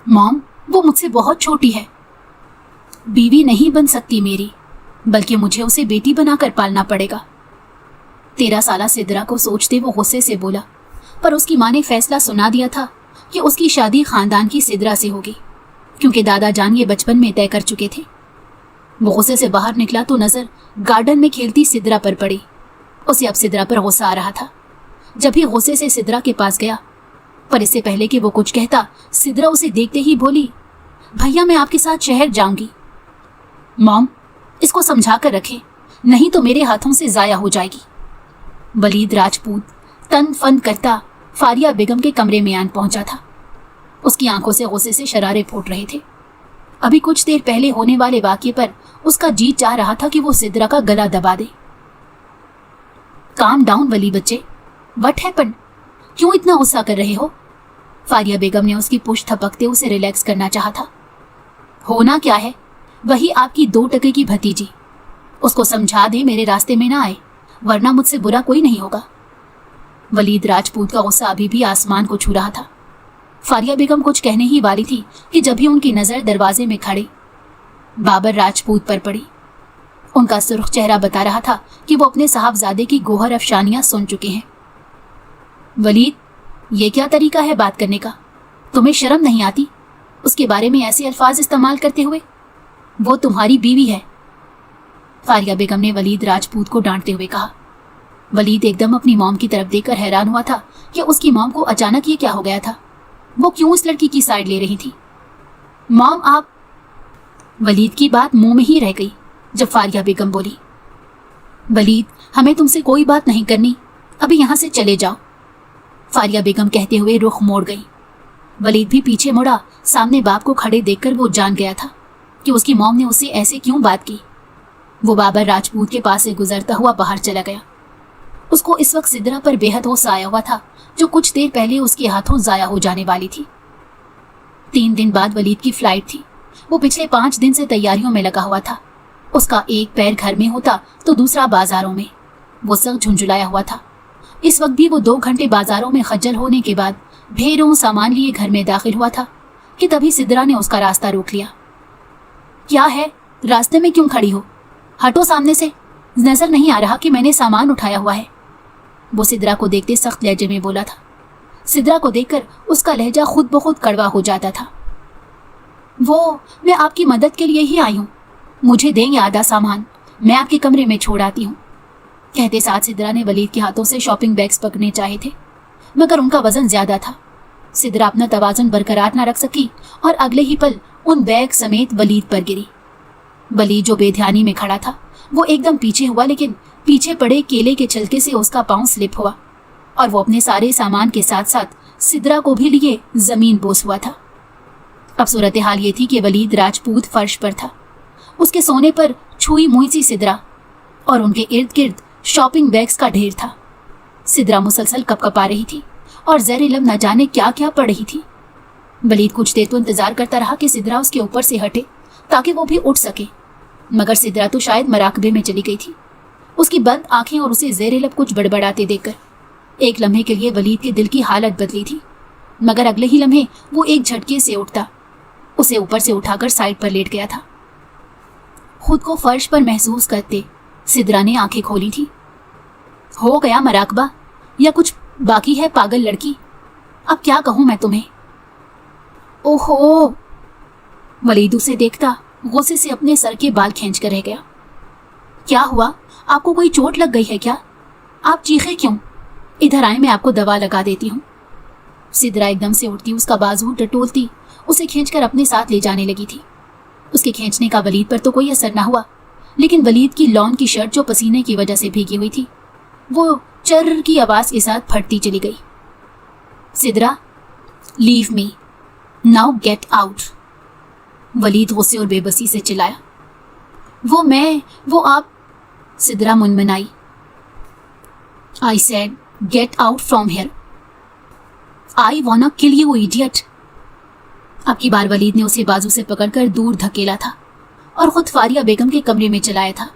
Mom, वो मुझसे बहुत छोटी है, बीवी नहीं बन सकती मेरी, बल्कि मुझे उसे बेटी बनाकर पालना पड़ेगा। 13 साला सिद्रा को सोचते वो गुस्से से बोला, पर उसकी माँ ने फैसला सुना दिया था कि उसकी शादी खानदान की सिद्रा से होगी, क्योंकि दादा जान ये बचपन में तय कर चुके थे। वो गुस्से से बाहर निकला तो नजर गार्डन में खेलती सिद्रा पर पड़ी। उसे अब सिद्रा पर गुस्सा आ रहा था। जब भी गुस्से से सिद्रा के पास गया, पर इससे पहले कि वो कुछ कहता, सिद्रा उसे देखते ही बोली, भैया मैं आपके साथ शहर जाऊंगी। मॉम, इसको समझा कर रखें, नहीं तो मेरे हाथों से जाया हो जाएगी। वलीद राजपूत तन फन करता फारिया बेगम के कमरे में आन पहुंचा था। उसकी आंखों से गुस्से से शरारे फूट रहे थे। अभी कुछ देर पहले होने वाले वाकये पर उसका जी चाह रहा था कि वो सिद्रा का गला दबा दे। काम डाउन वली बच्चे, व्हाट हैपेंड? क्यों इतना गुस्सा कर रहे हो? फारिया बेगम ने उसकी पुश्त थपकते उसे रिलैक्स करना चाहा था। होना क्या है, वही आपकी 2 टके की भतीजी। उसको समझा दे मेरे रास्ते में ना आए, वरना मुझसे बुरा कोई नहीं होगा। वलीद राजपूत का गुस्सा अभी भी आसमान को छू रहा था। फारिया बेगम कुछ कहने ही वाली थी कि जब भी उनकी नजर दरवाजे में खड़े बाबर राजपूत पर पड़ी। उनका सुर्ख चेहरा बता रहा था कि वो अपने साहबजादे की गोहर अफशानियां सुन चुके हैं। वलीद, ये क्या तरीका है बात करने का? तुम्हें शर्म नहीं आती उसके बारे में ऐसे अल्फाज इस्तेमाल करते हुए? वो तुम्हारी बीवी है। फारिया बेगम ने वलीद राजपूत को डांटते हुए कहा। वलीद एकदम अपनी मॉम की तरफ देखकर हैरान हुआ था कि उसकी मॉम को अचानक ये क्या हो गया था। वो क्यों उस लड़की की साइड ले रही थी? मॉम आप... वलीद की बात मुंह में ही रह गई जब फारिया बेगम बोली, वलीद हमें तुमसे कोई बात नहीं करनी, अभी यहां से चले जाओ। फारिया बेगम कहते हुए रुख मोड़ गई। वलीद भी पीछे मुड़ा। सामने बाप को खड़े देखकर वो जान गया था कि उसकी मॉम ने उससे ऐसे क्यों बात की। वो बाबर राजपूत के पास से गुजरता हुआ बाहर चला गया। उसको इस वक्त सिद्रा पर बेहद गुस्सा आया हुआ था, जो कुछ देर पहले उसके हाथों जाया हो जाने वाली थी। 3 दिन बाद वलीद की फ्लाइट थी। वो पिछले 5 दिन से तैयारियों में लगा हुआ था। उसका एक पैर घर में होता तो दूसरा बाजारों में। वो सख्त झुंझुलाया हुआ था। इस वक्त भी वो 2 घंटे बाजारों में खज्जल होने के बाद ढेरों सामान लिए घर में दाखिल हुआ था कि तभी सिद्रा ने उसका रास्ता रोक लिया। क्या है, रास्ते में क्यों खड़ी हो? हटो सामने से, नजर नहीं आ रहा कि मैंने सामान उठाया हुआ है? वो सिद्रा को देखते सख्त लहजे में बोला था। सिद्रा को देखकर उसका लहजा खुद ब खुद कड़वा हो जाता था। वो, मैं आपकी मदद के लिए ही आई हूँ, मुझे देंगे आधा सामान, मैं आपके कमरे में छोड़ आती हूँ। कहते साथ सिद्रा ने वलीद के हाथों से शॉपिंग बैग्स पकड़ने चाहे थे, मगर उनका वजन ज्यादा था। सिद्रा अपना तवाज़ुन बरकरार न रख सकी और अगले ही पल उन बैग समेत वलीद पर गिरी। वलीद जो बेध्यानी में खड़ा था वो एकदम पीछे हुआ, लेकिन पीछे पड़े केले के छिलके से उसका पांव स्लिप हुआ और वो अपने सारे सामान के साथ साथ सिद्रा को भी लिए जमीन बोस हुआ था। अब सूरत हाल ये थी कि वलीद राजपूत फर्श पर था। उसके सोने पर छुई मुई सी सिद्रा और उनके इर्द गिर्द शॉपिंग बैग्स का ढेर था। सिद्रा मुसलसल कपकपा रही थी और ज़ेरे लब न जाने क्या क्या पड़ रही थी। वलीद कुछ देर तो इंतजार करता रहा कि सिद्रा उसके ऊपर से हटे ताकि वो भी उठ सके, मगर सिद्रा तो शायद मराकबे में चली गई थी। उसकी बंद आंखें और उसे ज़ेरे लब कुछ बड़बड़ाते देखकर एक लम्हे के लिए वलीद के दिल की हालत बदली थी, मगर अगले ही लम्हे वो एक झटके से उठता उसे ऊपर से उठाकर साइड पर लेट गया था। खुद को फर्श पर महसूस करते सिद्रा ने आंखें खोली थी। हो गया मराकबा या कुछ बाकी है पागल लड़की? अब क्या कहूं मैं तुम्हें? ओहो! वलीद उसे देखता गुस्से से अपने सर के बाल खींच कर रह गया। क्या हुआ? आपको कोई चोट लग गई है क्या? आप चीखे क्यों? इधर आए, मैं आपको दवा लगा देती हूँ। सिद्रा एकदम से उठती, उसका बाजू टटोलती उसे खींचकर अपने साथ ले जाने लगी थी। उसके खींचने का वलीद पर तो कोई असर न हुआ, लेकिन वलीद की लॉन की शर्ट जो पसीने की वजह से भीगी हुई थी वो चर्र की आवाज के साथ फटती चली गई। Sidra, leave me now, get out. Waleed गुस्से और बेबसी से चिल्लाया। वो आप। सिद्रा मुनमनाई। I said get out from here, I wanna kill you idiot. अब की बार वलीद ने उसे बाजू से पकड़कर दूर धकेला था और खुद फारिया बेगम के कमरे में चलाया था।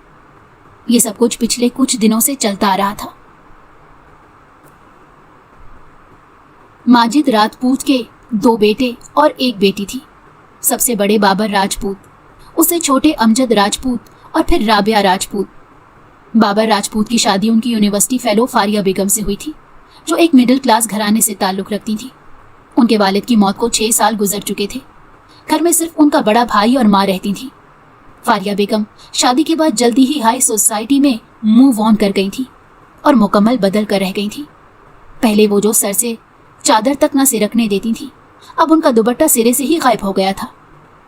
ये सब कुछ पिछले कुछ दिनों से चलता आ रहा था। माजिद राजपूत के 2 बेटे और 1 बेटी थी। सबसे बड़े बाबर राजपूत, उससे छोटे अमजद राजपूत और फिर राबिया राजपूत। बाबर राजपूत की शादी उनकी यूनिवर्सिटी फेलो फारिया बेगम से हुई थी, जो एक मिडिल क्लास घराने से ताल्लुक़ रखती थी। उनके वालिद की मौत को 6 साल गुजर चुके थे। घर में सिर्फ उनका बड़ा भाई और माँ रहती थी। फारिया बेगम शादी के बाद जल्दी ही हाई सोसाइटी में मूव ऑन कर गई थी और मुकम्मल बदल कर रह गई थी। पहले वो जो सर से चादर तक न सिरकने देती थी, अब उनका दुपट्टा सिरे से ही गायब हो गया था।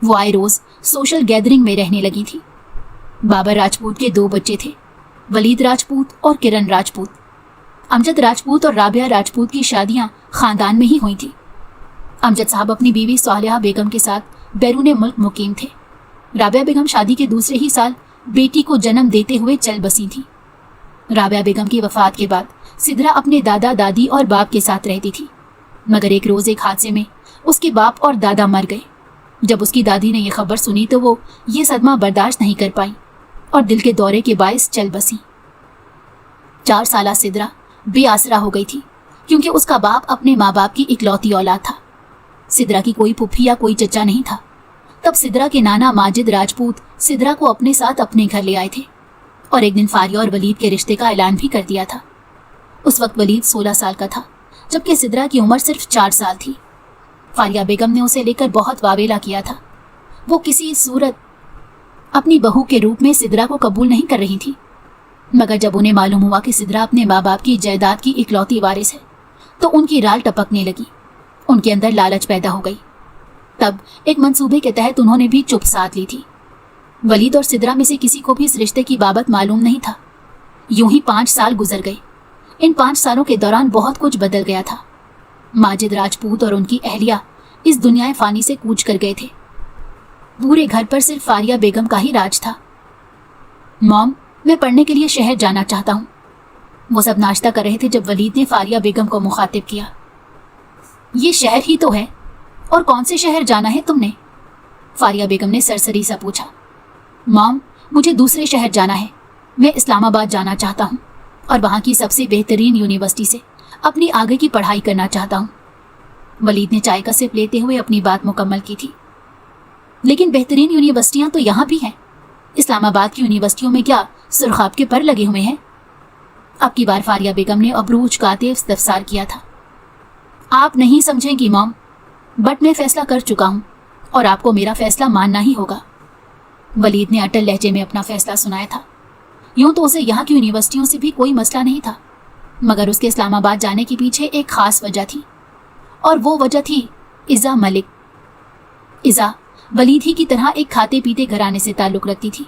वो आए रोज सोशल गैदरिंग में रहने लगी थी। बाबर राजपूत के 2 बच्चे थे, वलीद राजपूत और किरण राजपूत। अमजद राजपूत और राबिया राजपूत की शादियां खानदान में ही हुई थी। अमजद साहब अपनी बीवी सालिहा बेगम के साथ बैरून मुल्क मुकीम थे। राबिया बेगम शादी के दूसरे ही साल बेटी को जन्म देते हुए चल बसी थी। राबिया बेगम की वफात के बाद सिदरा अपने दादा दादी और बाप के साथ रहती थी, मगर एक रोज एक हादसे में उसके बाप और दादा मर गए। जब उसकी दादी ने यह खबर सुनी तो वो ये सदमा बर्दाश्त नहीं कर पाई और दिल के दौरे के बायस चल बसी। 4 साला सिदरा बेआसरा हो गई थी, क्योंकि उसका बाप अपने माँ बाप की इकलौती औलाद था। सिदरा की कोई फुफ्फी या कोई चचा नहीं था। तब सिदरा के नाना माजिद राजपूत सिदरा को अपने साथ अपने घर ले आए थे और एक दिन फारिया और वलीद के रिश्ते का ऐलान भी कर दिया था। उस वक्त वलीद 16 साल का था, जबकि सिदरा की उम्र सिर्फ 4 साल थी। फारिया बेगम ने उसे लेकर बहुत वावेला किया था। वो किसी सूरत अपनी बहू के रूप में सिदरा को कबूल नहीं कर रही थी, मगर जब उन्हें मालूम हुआ कि सिदरा अपने माँ बाप की जायदाद की इकलौती वारिस है, तो उनकी राल टपकने लगी। उनके अंदर लालच पैदा हो गई। तब एक मंसूबे के तहत उन्होंने भी चुप साध ली थी। वलीद और सिदरा में से किसी को भी इस रिश्ते की बाबत मालूम नहीं था। यूं ही 5 साल गुजर गए। इन 5 सालों के दौरान बहुत कुछ बदल गया था। माजिद राजपूत और उनकी अहलिया इस दुनिया फानी से कूच कर गए थे। पूरे घर पर सिर्फ फारिया बेगम का ही राज था। मॉम, मैं पढ़ने के लिए शहर जाना चाहता हूँ। वो सब नाश्ता कर रहे थे जब वलीद ने फारिया बेगम को मुखातिब किया। ये शहर ही तो है, और कौन से शहर जाना है तुमने? फारिया बेगम ने सरसरी सा पूछा। मॉम, मुझे दूसरे शहर जाना है। मैं इस्लामाबाद जाना चाहता हूँ और वहाँ की सबसे बेहतरीन यूनिवर्सिटी से अपनी आगे की पढ़ाई करना चाहता हूँ। वलीद ने चाय का सिप लेते हुए अपनी बात मुकम्मल की थी। लेकिन बेहतरीन यूनिवर्सिटियाँ तो यहाँ भी हैं। इस्लामाबाद की यूनिवर्सिटियों में क्या सुरखाब के पर लगे हुए हैं? अब की बार फारिया बेगम ने अबरू उचकाते इस्तफसार किया था। आप नहीं समझेंगी मॉम, बट मैं फैसला कर चुका हूँ और आपको मेरा फैसला मानना ही होगा। वलीद ने अटल लहजे में अपना फैसला सुनाया था। यूं तो उसे यहाँ की यूनिवर्सिटियों से भी कोई मसला नहीं था, मगर उसके इस्लामाबाद जाने के पीछे एक खास वजह थी, और वो वजह थी इज़ा मलिक। इज़ा वलीद ही की तरह एक खाते पीते घराने से ताल्लुक़ रखती थी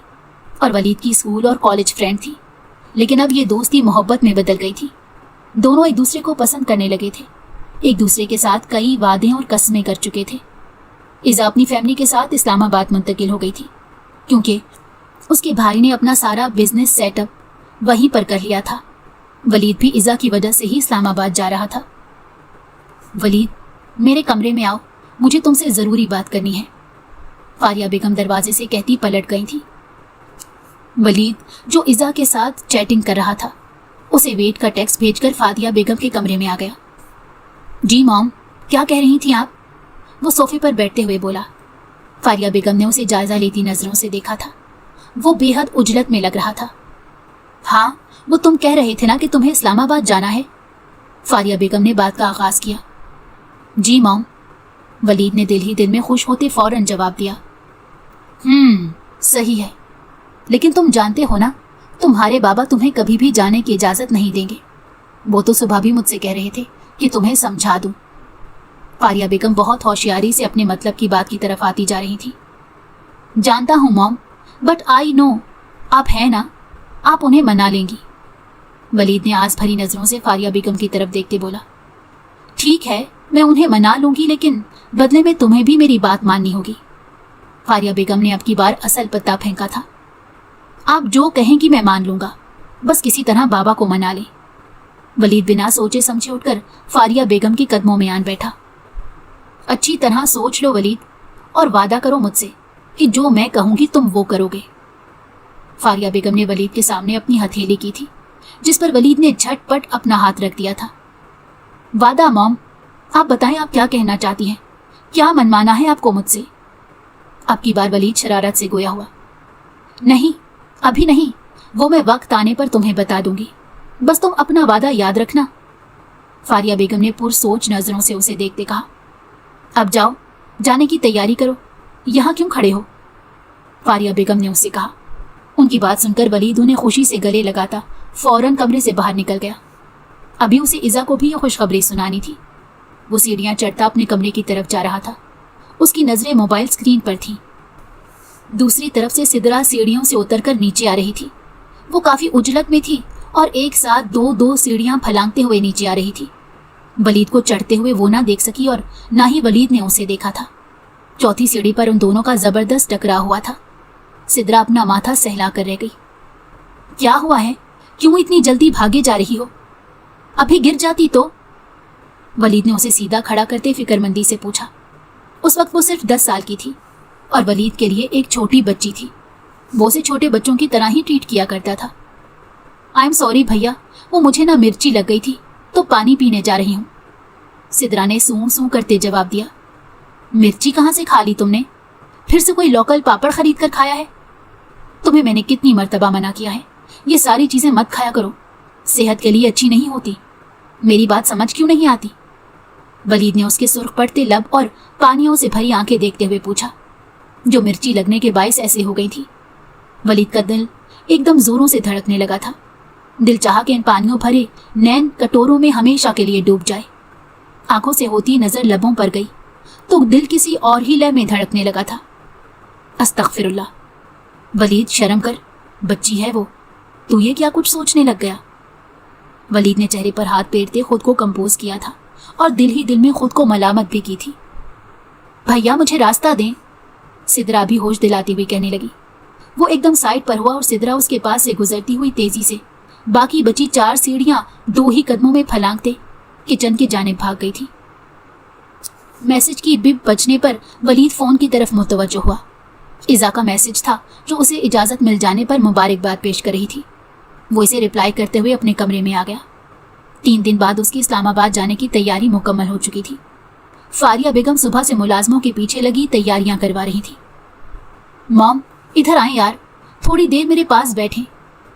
और वलीद की स्कूल और कॉलेज फ्रेंड थी। लेकिन अब ये दोस्ती मोहब्बत में बदल गई थी। दोनों एक दूसरे को पसंद करने लगे थे, एक दूसरे के साथ कई वादे और कस्में कर चुके थे। इज़ा अपनी फैमिली के साथ इस्लामाबाद मुंतकिल हो गई थी, क्योंकि उसके भाई ने अपना सारा बिजनेस सेटअप वहीं पर कर लिया था। वलीद भी इज़ा की वजह से ही इस्लामाबाद जा रहा था। वलीद, मेरे कमरे में आओ, मुझे तुमसे ज़रूरी बात करनी है। फारिया बेगम दरवाजे से कहती पलट गई थी। वलीद, जो इज़ा के साथ चैटिंग कर रहा था, उसे वेट का टेक्स्ट भेजकर फारिया बेगम के कमरे में आ गया। जी मॉम, क्या कह रही थी आप? वो सोफे पर बैठते हुए बोला। फारिया बेगम ने उसे जायजा लेती नजरों से देखा था। वो बेहद उजलत में लग रहा था। हाँ, वो तुम कह रहे थे ना कि तुम्हें इस्लामाबाद जाना है। फारिया बेगम ने बात का आगाज किया। जी मॉम, वलीद ने दिल ही दिल में खुश होते फौरन जवाब दिया। सही है, लेकिन तुम जानते हो ना, तुम्हारे बाबा तुम्हें कभी भी जाने की इजाज़त नहीं देंगे। वो तो सुबह भी मुझसे कह रहे थे कि तुम्हें समझा दूं। फारिया बेगम बहुत होशियारी से अपने मतलब की बात की तरफ आती जा रही थी। जानता हूँ मॉम, बट आई नो, आप हैं ना, आप उन्हें मना लेंगी। वलीद ने आस भरी नज़रों से फारिया बेगम की तरफ देखते बोला। ठीक है, मैं उन्हें मना लूंगी, लेकिन बदले में तुम्हें भी मेरी बात माननी होगी। फारिया बेगम ने अब की बार असल पत्ता फेंका था। आप जो कहेंगी मैं मान लूंगा, बस किसी तरह बाबा को मना ले। वलीद बिना सोचे समझे उठकर फारिया बेगम के कदमों में आन बैठा। अच्छी तरह सोच लो वलीद, और वादा करो मुझसे कि जो मैं कहूंगी तुम वो करोगे। फारिया बेगम ने वलीद के सामने अपनी हथेली की थी, जिस पर वलीद ने झटपट अपना हाथ रख दिया था। वादा मॉम, आप बताएं, आप क्या कहना चाहती हैं? क्या मनमाना है आपको मुझसे? अब की बार वलीद शरारत से गोया हुआ। नहीं, अभी नहीं, वो मैं वक्त आने पर तुम्हें बता दूंगी। बस तुम अपना वादा याद रखना। फारिया बेगम ने पुरसोच नजरों से उसे देखते कहा। अब जाओ, जाने की तैयारी करो, यहाँ क्यों खड़े हो? फारिया बेगम ने उससे कहा। उनकी बात सुनकर वलीद उन्हें खुशी से गले लगाता फौरन कमरे से बाहर निकल गया। अभी उसे इज़ा को भी ये खुशखबरी सुनानी थी। वो सीढ़ियाँ चढ़ता अपने कमरे की तरफ जा रहा था। उसकी नज़रें मोबाइल स्क्रीन पर थीं। दूसरी तरफ से सिदरा सीढ़ियों से उतरकर नीचे आ रही थी। वो काफ़ी उजलत में थी और एक साथ दो दो सीढ़ियाँ फलांगते हुए नीचे आ रही थी। वलीद को चढ़ते हुए वो ना देख सकी और ना ही वलीद ने उसे देखा था। चौथी सीढ़ी पर उन दोनों का ज़बरदस्त टकराव हुआ था। सिदरा अपना माथा सहला कर रह गई। क्या हुआ है? क्यों इतनी जल्दी भागे जा रही हो? अभी गिर जाती तो? वलीद ने उसे सीधा खड़ा करते फिक्रमंदी से पूछा। उस वक्त वो सिर्फ 10 साल की थी और वलीद के लिए एक छोटी बच्ची थी। वो उसे छोटे बच्चों की तरह ही ट्रीट किया करता था। आई एम सॉरी भैया, वो मुझे ना मिर्ची लग गई थी तो पानी पीने जा रही हूँ। सिदरा ने सूं सूं करते जवाब दिया। मिर्ची कहाँ से खा ली तुमने? फिर से कोई लोकल पापड़ खरीद कर खाया है? तुम्हें मैंने कितनी मर्तबा मना किया है, ये सारी चीज़ें मत खाया करो, सेहत के लिए अच्छी नहीं होती। मेरी बात समझ क्यों नहीं आती? वलीद ने उसके सुर्ख पड़ते लब और पानियों से भरी आंखें देखते हुए पूछा, जो मिर्ची लगने के बायस ऐसे हो गई थी। वलीद का दिल एकदम जोरों से धड़कने लगा था। दिल चाहा कि इन पानियों भरे नैन कटोरों में हमेशा के लिए डूब जाए। आंखों से होती नजर लबों पर गई तो दिल किसी और ही लय में धड़कने लगा था। अस्तगफिरुल्लाह, वलीद शर्म कर, बच्ची है वो, तू ये क्या कुछ सोचने लग गया? वलीद ने चेहरे पर हाथ फेरते खुद को कंपोज किया था और दिल ही दिल में खुद को मलामत भी की थी। भैया मुझे रास्ता दें, सिदरा भी होश दिलाती हुई कहने लगी। वो एकदम साइड पर हुआ और सिदरा उसके पास से गुजरती हुई तेजी से बाकी बची 4 सीढ़ियां 2 ही कदमों में फलांगते किचन की जानिब भाग गई थी। मैसेज की बिप बजने पर वलीद फोन की तरफ मुतवज्जो हुआ। इज़ा का मैसेज था जो उसे इजाज़त मिल जाने पर मुबारकबाद पेश कर रही थी। वो इसे रिप्लाई करते हुए अपने कमरे में आ गया। 3 दिन बाद उसकी इस्लामाबाद जाने की तैयारी मुकम्मल हो चुकी थी। फारिया बेगम सुबह से मुलाजमों के पीछे लगी तैयारियां करवा रही थी। मॉम, इधर आएं यार, थोड़ी देर मेरे पास बैठें,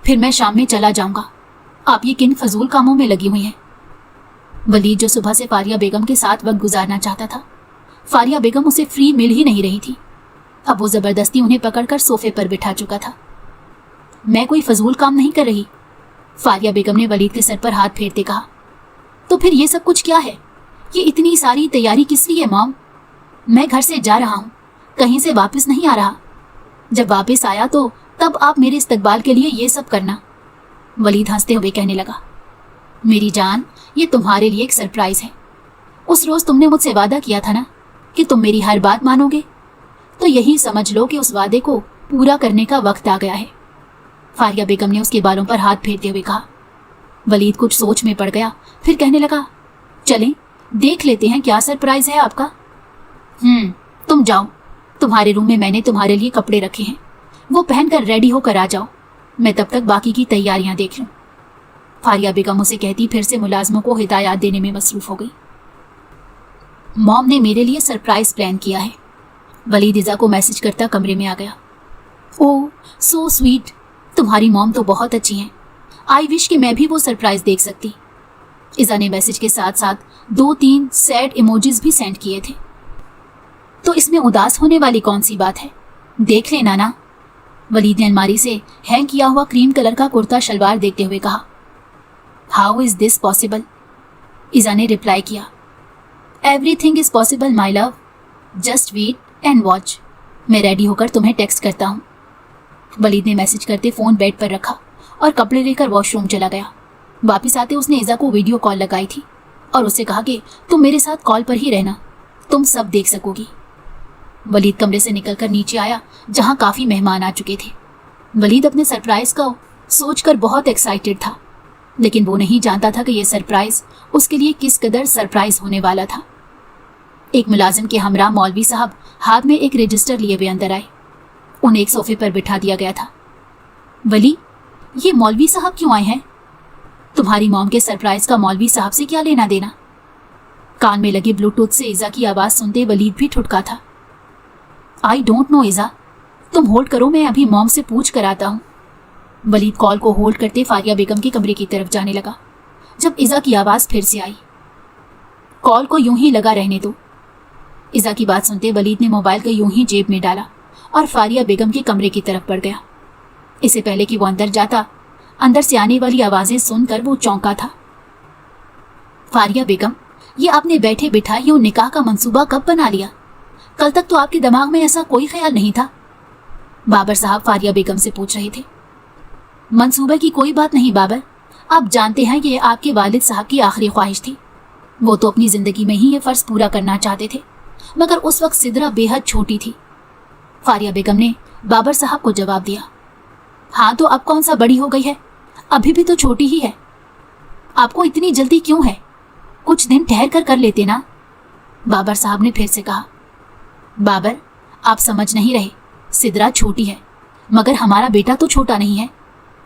फिर मैं शाम में चला जाऊंगा। आप ये किन फजूल कामों में लगी हुई हैं? वलीद जो सुबह से फारिया बेगम के साथ वक्त गुजारना चाहता था, फारिया बेगम उसे फ्री मिल ही नहीं रही थी। अब वो जबरदस्ती उन्हें पकड़कर सोफे पर बिठा चुका था। मैं कोई फजूल काम नहीं कर रही, फारिया बेगम ने वलीद के सर पर हाथ फेरते कहा। तो फिर ये सब कुछ क्या है? ये इतनी सारी तैयारी किस लिए मॉम? मैं घर से जा रहा हूँ, कहीं से वापस नहीं आ रहा। जब वापस आया तो तब आप मेरे इस्तकबाल के लिए ये सब करना। वलीद हंसते हुए कहने लगा। मेरी जान, ये तुम्हारे लिए एक सरप्राइज है। उस रोज तुमने मुझसे वादा किया था ना कि तुम मेरी हर बात मानोगे, तो यही समझ लो कि उस वादे को पूरा करने का वक्त आ गया है। फारिया बेगम ने उसके बालों पर हाथ फेरते हुए कहा। वलीद कुछ सोच में पड़ गया, फिर कहने लगा, चलें देख लेते हैं क्या सरप्राइज है आपका। तुम जाओ, तुम्हारे रूम में मैंने तुम्हारे लिए कपड़े रखे हैं, वो पहनकर रेडी होकर आ जाओ, मैं तब तक बाकी की तैयारियां देख लूं। फारिया बेगम उसे कहती फिर से मुलाजमों को हिदायत देने में मसरूफ हो गई। मॉम ने मेरे लिए सरप्राइज प्लान किया है। वलीद इज़ा को मैसेज करता कमरे में आ गया। ओह सो स्वीट, तुम्हारी मॉम तो बहुत अच्छी हैं। आई विश कि मैं भी वो सरप्राइज देख सकती। इज़ा ने मैसेज के साथ साथ 2-3 सैड इमोजीज भी सेंड किए थे। तो इसमें उदास होने वाली कौन सी बात है, देख लेना ना। वलीद ने अलमारी से हैंग किया हुआ क्रीम कलर का कुर्ता शलवार देखते हुए कहा। How is this possible? Iza ने रिप्लाई किया। Everything is possible my love, just wait and watch, मैं रेडी होकर तुम्हें टेक्स्ट करता हूँ। वलीद ने मैसेज करते फ़ोन बेड पर रखा और कपड़े लेकर वॉशरूम चला गया। वापस आते उसने इज़ा को वीडियो कॉल लगाई थी और उससे कहा कि तुम मेरे साथ कॉल पर ही रहना, तुम सब देख सकोगी। वलीद कमरे से निकलकर नीचे आया जहाँ काफ़ी मेहमान आ चुके थे। वलीद अपने सरप्राइज़ का सोचकर बहुत एक्साइटेड था, लेकिन वो नहीं जानता था कि यह सरप्राइज़ उसके लिए किस कदर सरप्राइज़ होने वाला था। एक मुलाजिम के हमरा मौलवी साहब हाथ में एक रजिस्टर लिए हुए अंदर आए। उन्हें एक सोफे पर बिठा दिया गया था। वली, ये मौलवी साहब क्यों आए हैं? तुम्हारी मॉम के सरप्राइज़ का मौलवी साहब से क्या लेना देना? कान में लगे ब्लूटूथ से इज़ा की आवाज़ सुनते वलीद भी ठुठका था। आई डोंट नो इज़ा, तुम होल्ड करो, मैं अभी मॉम से पूछ कर आता हूँ। वलीद कॉल को होल्ड करते फारिया बेगम के कमरे की तरफ जाने लगा जब इज़ा की आवाज़ फिर से आई। कॉल को यूं ही लगा रहने दो। इज़ा की बात सुनते वलीद ने मोबाइल को यूं ही जेब में डाला और फारिया बेगम के कमरे की तरफ बढ़ गया। इससे पहले कि वो अंदर जाता, अंदर से आने वाली आवाज़ें सुनकर वो चौंका था। फारिया बेगम, ये आपने बैठे बिठाए यूं निकाह का मंसूबा कब बना लिया? कल तक तो आपके दिमाग में ऐसा कोई ख्याल नहीं था। बाबर साहब फारिया बेगम से पूछ रहे थे। मंसूबे की कोई बात नहीं बाबर, आप जानते हैं कि आपके वालिद साहब की आखिरी ख्वाहिश थी। वो तो अपनी ज़िंदगी में ही ये फ़र्ज़ पूरा करना चाहते थे, मगर उस वक्त सिदरा बेहद छोटी थी। फारिया बेगम ने बाबर साहब को जवाब दिया। हाँ तो अब कौन सा बड़ी हो गई है, अभी भी तो छोटी ही है। आपको इतनी जल्दी क्यों है? कुछ दिन ठहर कर लेते ना। बाबर साहब ने फिर से कहा। बाबर, आप समझ नहीं रहे, सिदरा छोटी है मगर हमारा बेटा तो छोटा नहीं है।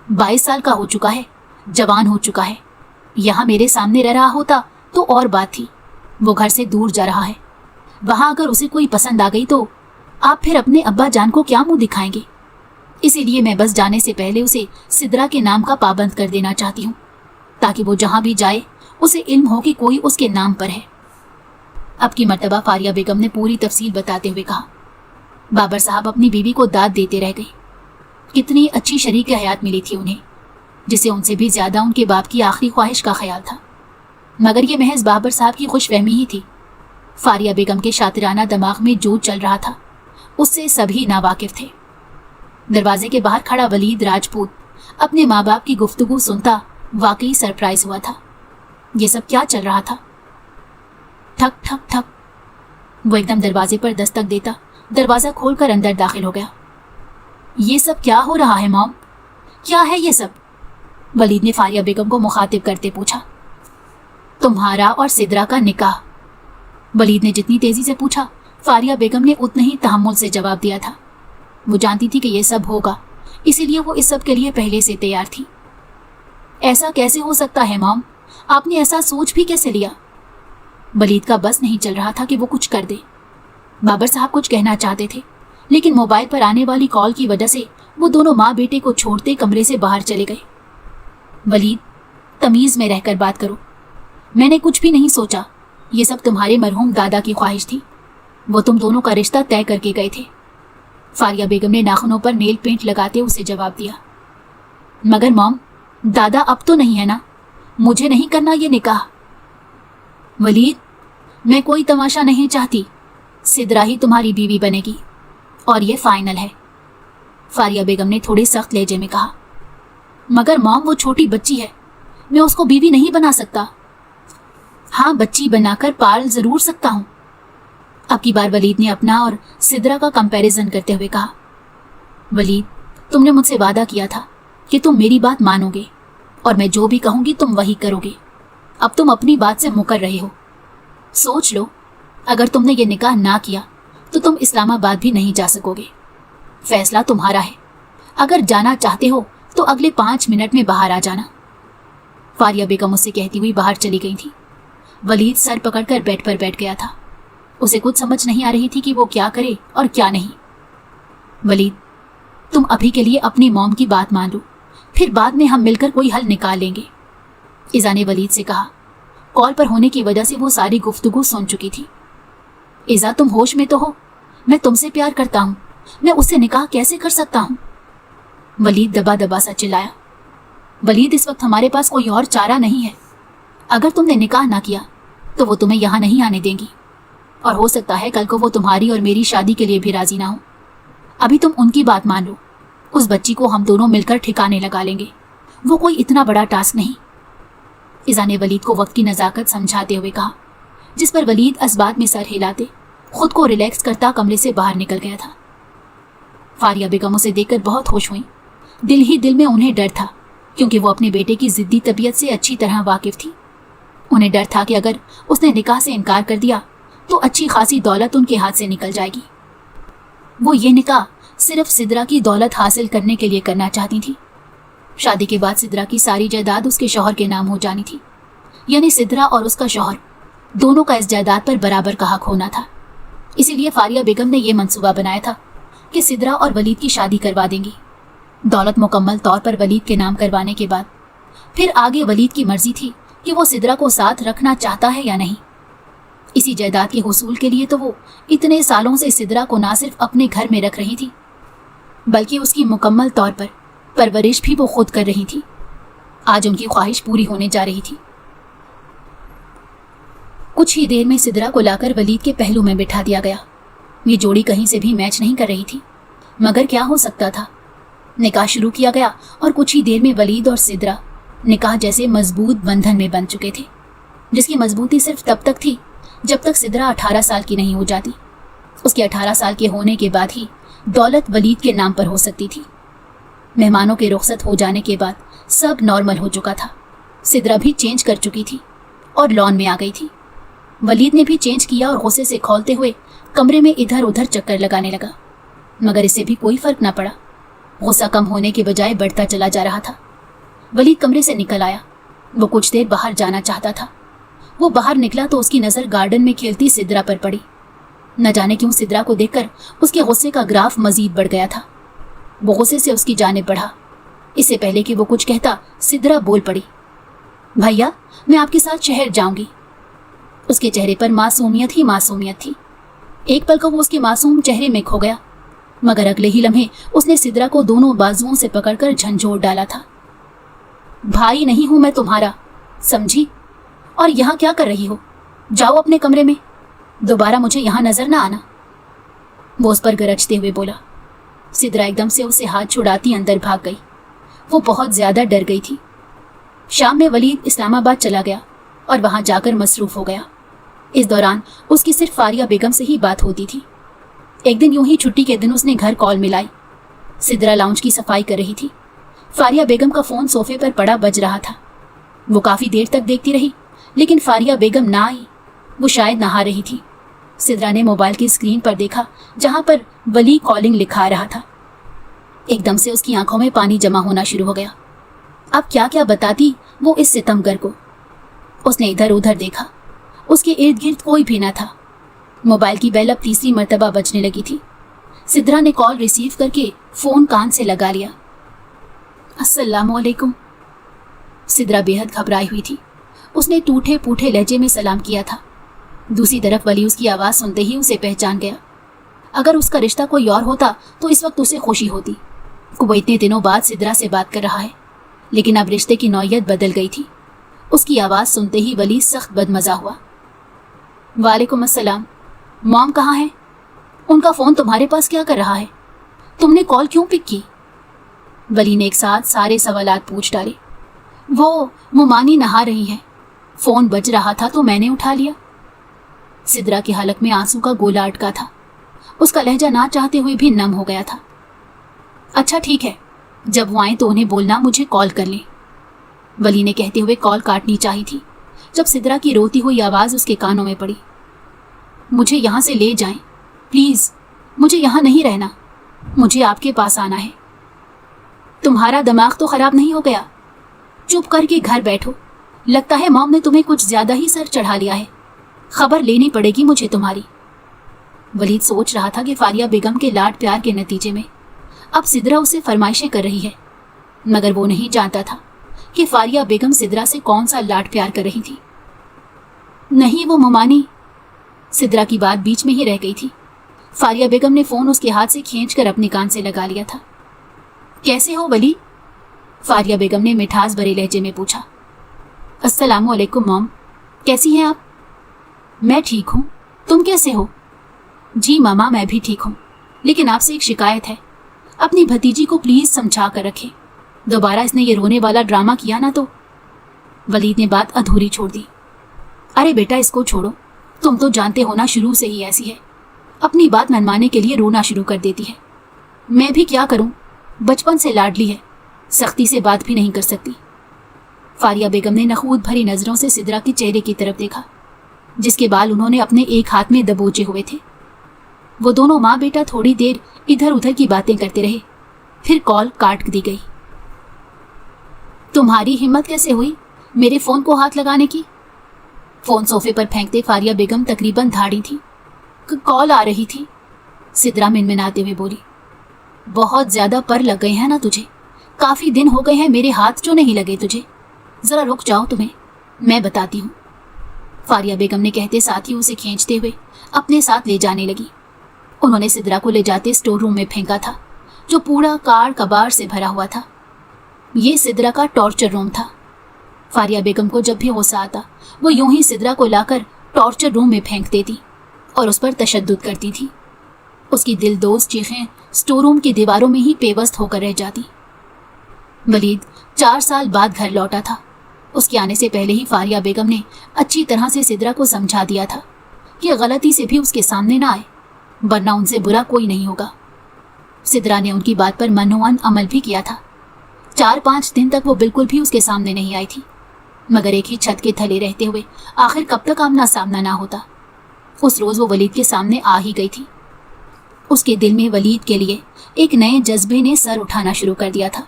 22 साल का हो चुका है, जवान हो चुका है। यहाँ मेरे सामने रह रहा होता तो और बात थी। वो घर से दूर जा रहा है, वहाँ अगर उसे कोई पसंद आ गई तो आप फिर अपने अब्बा जान को क्या मुंह दिखाएंगे? इसीलिए मैं बस जाने से पहले उसे सिदरा के नाम का पाबंद कर देना चाहती हूँ, ताकि वो जहाँ भी जाए उसे इल्म हो कि कोई उसके नाम पर है। अब की मर्तबा फारिया बेगम ने पूरी तफसील बताते हुए कहा। बाबर साहब अपनी बीवी को दाद देते रह गए। कितनी अच्छी शरीक हयात मिली थी उन्हें, जिसे उनसे भी ज्यादा उनके बाप की आखिरी ख्वाहिश का ख्याल था। मगर ये महज बाबर साहब की खुशफहमी ही थी। फारिया बेगम के शातिराना दिमाग में जो चल रहा था उससे सभी नावाकिफ थे। दरवाजे के बाहर खड़ा वलीद राजपूत अपने माँ बाप की गुफ्तगू सुनता वाकई सरप्राइज हुआ था। ये सब क्या चल रहा था? ठक ठक ठक, वो एकदम दरवाजे पर दस्तक देता दरवाजा खोलकर अंदर दाखिल हो गया। ये सब क्या हो रहा है मॉम, क्या है ये सब? वलीद ने फारिया बेगम को मुखातिब करते पूछा। तुम्हारा और सिदरा का निकाह। वलीद ने जितनी तेजी से पूछा, फारिया बेगम ने उतने ही तहम्मुल से जवाब दिया था। वो जानती थी कि यह सब होगा, इसीलिए वो इस सब के लिए पहले से तैयार थी। ऐसा कैसे हो सकता है मॉम, आपने ऐसा सोच भी कैसे लिया? वलीद का बस नहीं चल रहा था कि वो कुछ कर दे। बाबर साहब कुछ कहना चाहते थे, लेकिन मोबाइल पर आने वाली कॉल की वजह से वो दोनों माँ बेटे को छोड़ते कमरे से बाहर चले गए। वलीद, तमीज़ में रहकर बात करो। मैंने कुछ भी नहीं सोचा, ये सब तुम्हारे मरहूम दादा की ख्वाहिश थी। वो तुम दोनों का रिश्ता तय करके गए थे। फारिया बेगम ने नाखूनों पर नेल पेंट लगाते उसे जवाब दिया। मगर मॉम, दादा अब तो नहीं है ना, मुझे नहीं करना ये निकाह। वलीद, मैं कोई तमाशा नहीं चाहती, सिदरा ही तुम्हारी बीवी बनेगी और ये फाइनल है। फारिया बेगम ने थोड़े सख्त लहजे में कहा। मगर मॉम, वो छोटी बच्ची है, मैं उसको बीवी नहीं बना सकता। हाँ, बच्ची बनाकर पाल जरूर सकता हूँ। अब की बार वलीद ने अपना और सिदरा का कंपैरिजन करते हुए कहा। वलीद, तुमने मुझसे वादा किया था कि तुम मेरी बात मानोगे और मैं जो भी कहूँगी तुम वही करोगे। अब तुम अपनी बात से मुकर रहे हो। सोच लो, अगर तुमने ये निकाह ना किया तो तुम इस्लामाबाद भी नहीं जा सकोगे। फैसला तुम्हारा है। अगर जाना चाहते हो तो अगले 5 मिनट में बाहर आ जाना। फारिया बेगम उससे कहती हुई बाहर चली गई थी। वलीद सर पकड़कर बेड पर बैठ गया था। उसे कुछ समझ नहीं आ रही थी कि वो क्या करे और क्या नहीं। वलीद, तुम अभी के लिए अपनी मॉम की बात मान लो, फिर बाद में हम मिलकर कोई हल निकाल लेंगे, इज़ा ने वलीद से कहा। कॉल पर होने की वजह से वो सारी गुफ्तगू सुन चुकी थी। इज़ा, तुम होश में तो हो? मैं तुमसे प्यार करता हूँ, मैं उससे निकाह कैसे कर सकता हूँ? वलीद दबा दबा सा चिल्लाया। वलीद, इस वक्त हमारे पास कोई और चारा नहीं है। अगर तुमने निकाह ना किया तो वो तुम्हें यहाँ नहीं आने देंगी और हो सकता है कल को वो तुम्हारी और मेरी शादी के लिए भी राजी ना हो। अभी तुम उनकी बात मान लो, उस बच्ची को हम दोनों मिलकर ठिकाने लगा लेंगे। वो कोई इतना बड़ा टास्क नहीं। इज़ा ने वलीद को वक्त की नज़ाकत समझाते हुए कहा, जिस पर वलीद असबात में सर हिलाते खुद को रिलैक्स करता कमरे से बाहर निकल गया था। फारिया बेगम उसे देखकर बहुत खुश हुई। दिल ही दिल में उन्हें डर था, क्योंकि वो अपने बेटे की ज़िद्दी तबीयत से अच्छी तरह वाकिफ थी। उन्हें डर था कि अगर उसने निकाह से इनकार कर दिया तो अच्छी खासी दौलत उनके हाथ से निकल जाएगी। वो ये निकाह सिर्फ सिदरा की दौलत हासिल करने के लिए करना चाहती थी। शादी के बाद सिदरा की सारी जायदाद उसके शौहर के नाम हो जानी थी, यानी सिदरा और उसका शौहर दोनों का इस जायदाद पर बराबर का हक होना था। इसीलिए फारिया बेगम ने यह मंसूबा बनाया था कि सिद्रा और वलीद की शादी करवा देंगी। दौलत मुकम्मल तौर पर वलीद के नाम करवाने के बाद फिर आगे वलीद की मर्जी थी कि वो सिद्रा को साथ रखना चाहता है या नहीं। इसी जायदाद के हुसूल के लिए तो वो इतने सालों से सिद्रा को ना सिर्फ अपने घर में रख रही थी, बल्कि उसकी मुकम्मल तौर पर परवरिश भी वो खुद कर रही थी। आज उनकी ख्वाहिश पूरी होने जा रही थी। कुछ ही देर में सिद्रा को लाकर वलीद के पहलू में बिठा दिया गया। ये जोड़ी कहीं से भी मैच नहीं कर रही थी, मगर क्या हो सकता था। निकाह शुरू किया गया और कुछ ही देर में वलीद और सिद्रा निकाह जैसे मजबूत बंधन में बंध चुके थे, जिसकी मजबूती सिर्फ तब तक थी जब तक सिद्रा 18 साल की नहीं हो जाती। उसके 18 साल के होने के बाद ही दौलत वलीद के नाम पर हो सकती थी। मेहमानों के रुखसत हो जाने के बाद सब नॉर्मल हो चुका था। सिद्रा भी चेंज कर चुकी थी और लॉन में आ गई थी। वलीद ने भी चेंज किया और गुस्से से खौलते हुए कमरे में इधर उधर चक्कर लगाने लगा, मगर इससे भी कोई फर्क ना पड़ा। गुस्सा कम होने के बजाय बढ़ता चला जा रहा था। वलीद कमरे से निकल आया। वो कुछ देर बाहर जाना चाहता था। वो बाहर निकला तो उसकी नज़र गार्डन में खेलती सिद्रा पर पड़ी। न जाने क्यों सिद्रा को देखकर उसके गुस्से का ग्राफ मजीद बढ़ गया था। वो गुस्से से उसकी जानिब बढ़ा। इससे पहले कि वो कुछ कहता, सिद्रा बोल पड़ी, भैया मैं आपके साथ शहर जाऊंगी। उसके चेहरे पर मासूमियत ही मासूमियत थी। एक पल को वो उसके मासूम चेहरे में खो गया, मगर अगले ही लम्हे उसने सिद्रा को दोनों बाजुओं से पकड़कर झंझोर डाला था। भाई नहीं हूं मैं तुम्हारा, समझी? और यहाँ क्या कर रही हो? जाओ अपने कमरे में, दोबारा मुझे यहाँ नजर ना आना। वो उस पर गरजते हुए बोला। सिद्रा एकदम से उसे हाथ छुड़ाती अंदर भाग गई। वो बहुत ज्यादा डर गई थी। शाम में वलीद इस्लामाबाद चला गया और वहां जाकर मसरूफ हो गया। इस दौरान उसकी सिर्फ फारिया बेगम से ही बात होती थी। एक दिन यूं ही छुट्टी के दिन उसने घर कॉल मिलाई। सिद्रा लाउंज की सफाई कर रही थी। फारिया बेगम का फोन सोफे पर पड़ा बज रहा था। वो काफी देर तक देखती रही, लेकिन फारिया बेगम ना आई। वो शायद नहा रही थी। सिद्रा ने मोबाइल की स्क्रीन पर देखा, जहां पर वली कॉलिंग लिखा रहा था। एकदम से उसकी आंखों में पानी जमा होना शुरू हो गया। अब क्या क्या बताती वो इस सितमगर को। उसने इधर उधर देखा, उसके इर्द गिर्द कोई भी न था। मोबाइल की बेल अब तीसरी मर्तबा बजने लगी थी। सिद्रा ने कॉल रिसीव करके फोन कान से लगा लिया। अस्सलामु अलैकुम। सिद्रा बेहद घबराई हुई थी। उसने टूटे फूटे लहजे में सलाम किया था। दूसरी तरफ वली उसकी आवाज़ सुनते ही उसे पहचान गया। अगर उसका रिश्ता कोई और होता तो इस वक्त उसे खुशी होती। वो इतने दिनों बाद सिद्रा से बात कर रहा है, लेकिन अब रिश्ते की नौयत बदल गई थी। उसकी आवाज़ सुनते ही वली सख्त बदमज़ा हुआ। वालेकुम अस्सलाम। मॉम कहाँ है? उनका फ़ोन तुम्हारे पास क्या कर रहा है? तुमने कॉल क्यों पिक की? वली ने एक साथ सारे सवालात पूछ डाले। वो मानी नहा रही है, फ़ोन बज रहा था तो मैंने उठा लिया। सिद्रा की हलक में आंसू का गोला अटका था। उसका लहजा ना चाहते हुए भी नम हो गया था। अच्छा ठीक है, जब वो आए तो उन्हें बोलना मुझे कॉल कर लें। वली ने कहते हुए कॉल काटनी चाहिए थी जब सिद्रा की रोती हुई आवाज़ उसके कानों में पड़ी। मुझे यहाँ से ले जाएं, प्लीज़, मुझे यहाँ नहीं रहना, मुझे आपके पास आना है। तुम्हारा दिमाग तो ख़राब नहीं हो गया? चुप करके घर बैठो। लगता है मॉम ने तुम्हें कुछ ज़्यादा ही सर चढ़ा लिया है। खबर लेनी पड़ेगी मुझे तुम्हारी। वलीद सोच रहा था कि फारिया बेगम के लाड प्यार के नतीजे में अब सिद्रा उसे फरमाइशें कर रही है, मगर वो नहीं जानता था कि फारिया बेगम सिद्रा से कौन सा लाड प्यार कर रही थी। नहीं, वो मुमानी। सिद्रा की बात बीच में ही रह गई थी। फारिया बेगम ने फ़ोन उसके हाथ से खींचकर अपने कान से लगा लिया था। कैसे हो वली? फारिया बेगम ने मिठास भरे लहजे में पूछा। अस्सलामु अलैकुम मॉम, कैसी हैं आप? मैं ठीक हूँ, तुम कैसे हो? जी मामा, मैं भी ठीक हूँ, लेकिन आपसे एक शिकायत है। अपनी भतीजी को प्लीज़ समझा कर रखें। दोबारा इसने ये रोने वाला ड्रामा किया ना तो। वलीद ने बात अधूरी छोड़ दी। अरे बेटा, इसको छोड़ो, तुम तो जानते हो ना शुरू से ही ऐसी है। अपनी बात मनवाने के लिए रोना शुरू कर देती है। मैं भी क्या करूं, बचपन से लाडली है, सख्ती से बात भी नहीं कर सकती। फारिया बेगम ने नखूद भरी नज़रों से सिद्रा के चेहरे की तरफ देखा, जिसके बाल उन्होंने अपने एक हाथ में दबोचे हुए थे। वो दोनों माँ बेटा थोड़ी देर इधर उधर की बातें करते रहे, फिर कॉल काट दी गई। तुम्हारी हिम्मत कैसे हुई मेरे फ़ोन को हाथ लगाने की? फोन सोफे पर फेंकते फारिया बेगम तकरीबन धाड़ी थी। कॉल आ रही थी, सिद्रा मिनमिनाते हुए बोली। बहुत ज्यादा पर लग गए हैं ना तुझे, काफी दिन हो गए हैं मेरे हाथ जो नहीं लगे तुझे, जरा रुक जाओ, तुम्हें मैं बताती हूँ। फारिया बेगम ने कहते साथ ही उसे खींचते हुए अपने साथ ले जाने लगी। उन्होंने सिद्रा को ले जाते स्टोर रूम में फेंका था, जो पूरा कार कबाड़ से भरा हुआ था। ये सिद्रा का टॉर्चर रूम था। फारिया बेगम को जब भी गुस्सा आता वो यूं ही सिद्रा को लाकर टॉर्चर रूम में फेंक देती और उस पर तशद्दुद करती थी। उसकी दिलदोज़ चीखें स्टोर रूम की दीवारों में ही पेवस्त होकर रह जाती। वलीद 4 साल बाद घर लौटा था। उसके आने से पहले ही फारिया बेगम ने अच्छी तरह से सिद्रा को समझा दिया था कि गलती से भी उसके सामने ना आए, वरना उनसे बुरा कोई नहीं होगा। सिद्रा ने उनकी बात पर मनोवन अमल भी किया था। 4-5 दिन तक वो बिल्कुल भी उसके सामने नहीं आई थी, मगर एक ही छत के थले रहते हुए आखिर कब तक आमना सामना ना होता। उस रोज़ वो वलीद के सामने आ ही गई थी। उसके दिल में वलीद के लिए एक नए जज्बे ने सर उठाना शुरू कर दिया था।